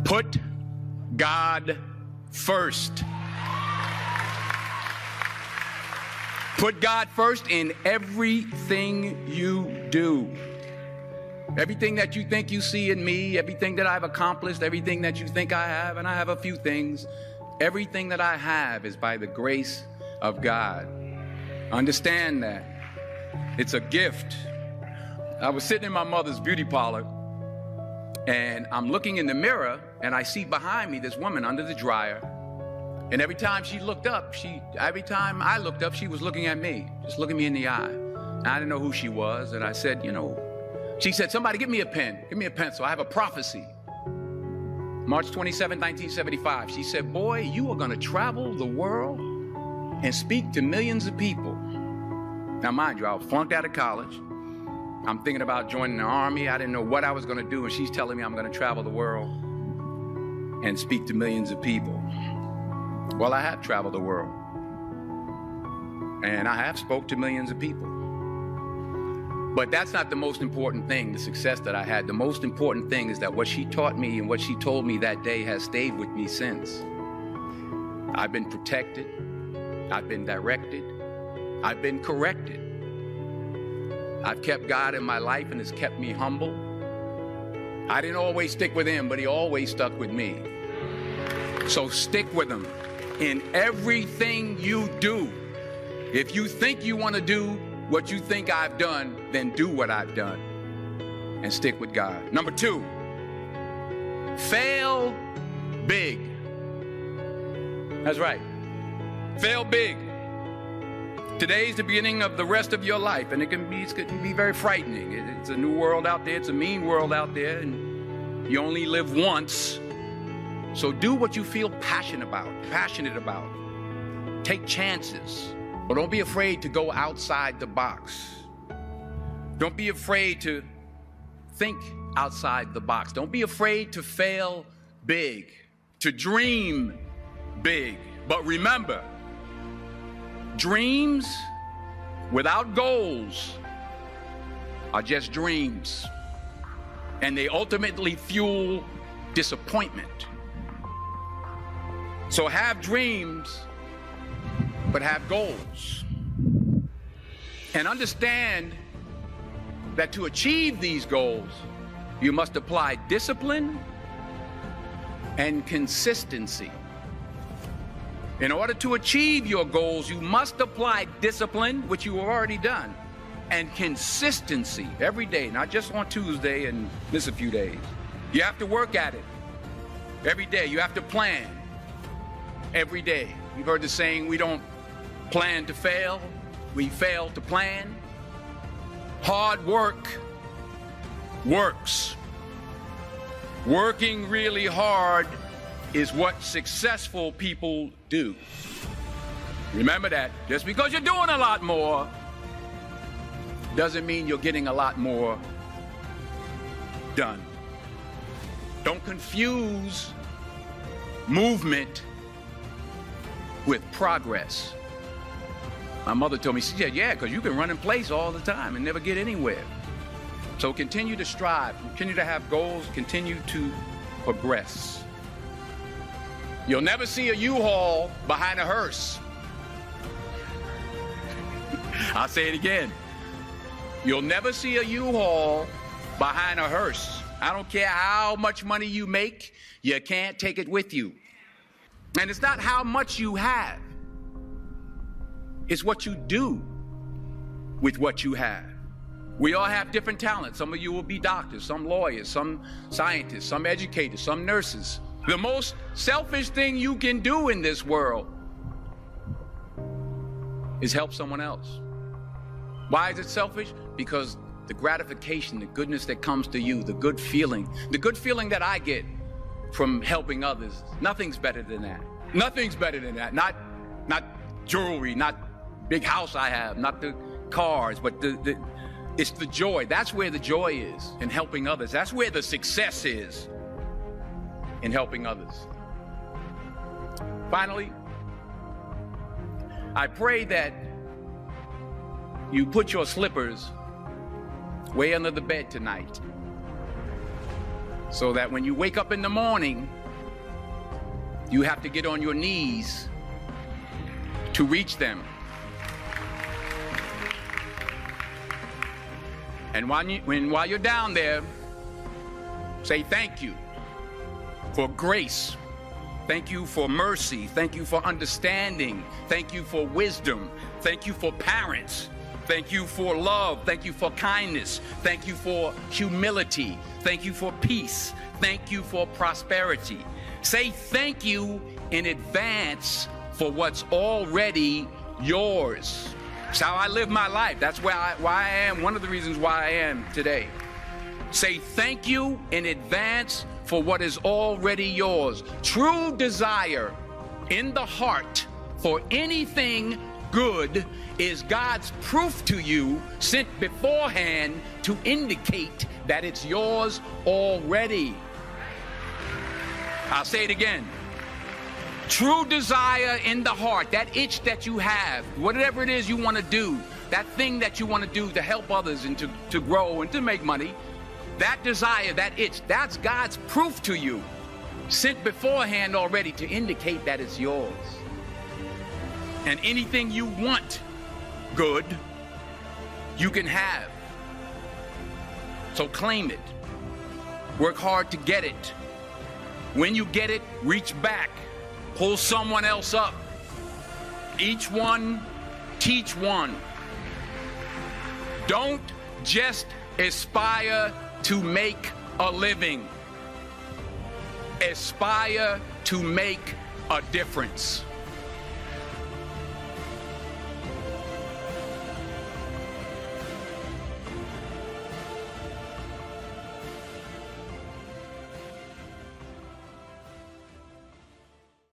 Put God first. Put God first in everything you do. Everything that you think you see in me, everything that I've accomplished, everything that you think I have, and I have a few things, everything that I have is by the grace of God. Understand that. It's a gift. I was sitting in my mother's beauty parlor, and I'm looking in the mirror, and I see behind me this woman under the dryer. And every time I looked up, she was looking at me, just looking me in the eye. And I didn't know who she was, and I said, she said, somebody give me a pen, so I have a prophecy. March 27, 1975, she said, boy, you are gonna travel the world and speak to millions of people. Now, mind you, I was flunked out of college. I'm thinking about joining the army. I didn't know what I was gonna do, and she's telling me I'm gonna travel the world and speak to millions of people. Well, I have traveled the world, and I have spoke to millions of people. But that's not the most important thing, the success that I had. The most important thing is that what she taught me and what she told me that day has stayed with me since. I've been protected, I've been directed, I've been corrected. I've kept God in my life, and it's kept me humble. I didn't always stick with him, but he always stuck with me. So stick with him in everything you do. If you think you want to do what you think I've done, then do what I've done and stick with God. Number 2, fail big. That's right. Fail big. Today's the beginning of the rest of your life, and it can be very frightening. It's a new world out there. It's a mean world out there, and you only live once. So do what you feel passionate about. Take chances. But don't be afraid to go outside the box. Don't be afraid to think outside the box. Don't be afraid to fail big, to dream big. But remember, dreams without goals are just dreams, and they ultimately fuel disappointment. So have dreams, but have goals. And understand that to achieve these goals, you must apply discipline and consistency. In order to achieve your goals, you must apply discipline, which you have already done, and consistency every day, not just on Tuesday and miss a few days. You have to work at it every day. You have to plan every day. You've heard the saying, we don't plan to fail, we fail to plan. Hard work works. Working really hard is what successful people do. Remember that. Just because you're doing a lot more doesn't mean you're getting a lot more done. Don't confuse movement with progress. My mother told me, she said, yeah, because you can run in place all the time and never get anywhere. So continue to strive, continue to have goals, continue to progress. You'll never see a U-Haul behind a hearse. I'll say it again. You'll never see a U-Haul behind a hearse. I don't care how much money you make, you can't take it with you. And it's not how much you have. It's what you do with what you have. We all have different talents. Some of you will be doctors, some lawyers, some scientists, some educators, some nurses. The most selfish thing you can do in this world is help someone else. Why is it selfish? Because the gratification, the goodness that comes to you, the good feeling that I get from helping others, nothing's better than that. Nothing's better than that. Not jewelry, not big house I have, not the cars, but it's the joy. That's where the joy is, in helping others. That's where the success is, in helping others. Finally, I pray that you put your slippers way under the bed tonight, so that when you wake up in the morning, you have to get on your knees to reach them. And while you're down there, say thank you for grace. Thank you for mercy. Thank you for understanding. Thank you for wisdom. Thank you for parents. Thank you for love. Thank you for kindness. Thank you for humility. Thank you for peace. Thank you for prosperity. Say thank you in advance for what's already yours. That's how I live my life. That's why I am, one of the reasons why I am today. Say thank you in advance for what is already yours. True desire in the heart for anything good is God's proof to you, sent beforehand to indicate that it's yours already. I'll say it again. True desire in the heart, that itch that you have, whatever it is you want to do, that thing that you want to do to help others and to grow and to make money, that desire, that itch, that's God's proof to you, sent beforehand already to indicate that it's yours. And anything you want good, you can have. So claim it. Work hard to get it. When you get it, reach back. Pull someone else up. Each one, teach one. Don't just aspire to make a living. Aspire to make a difference.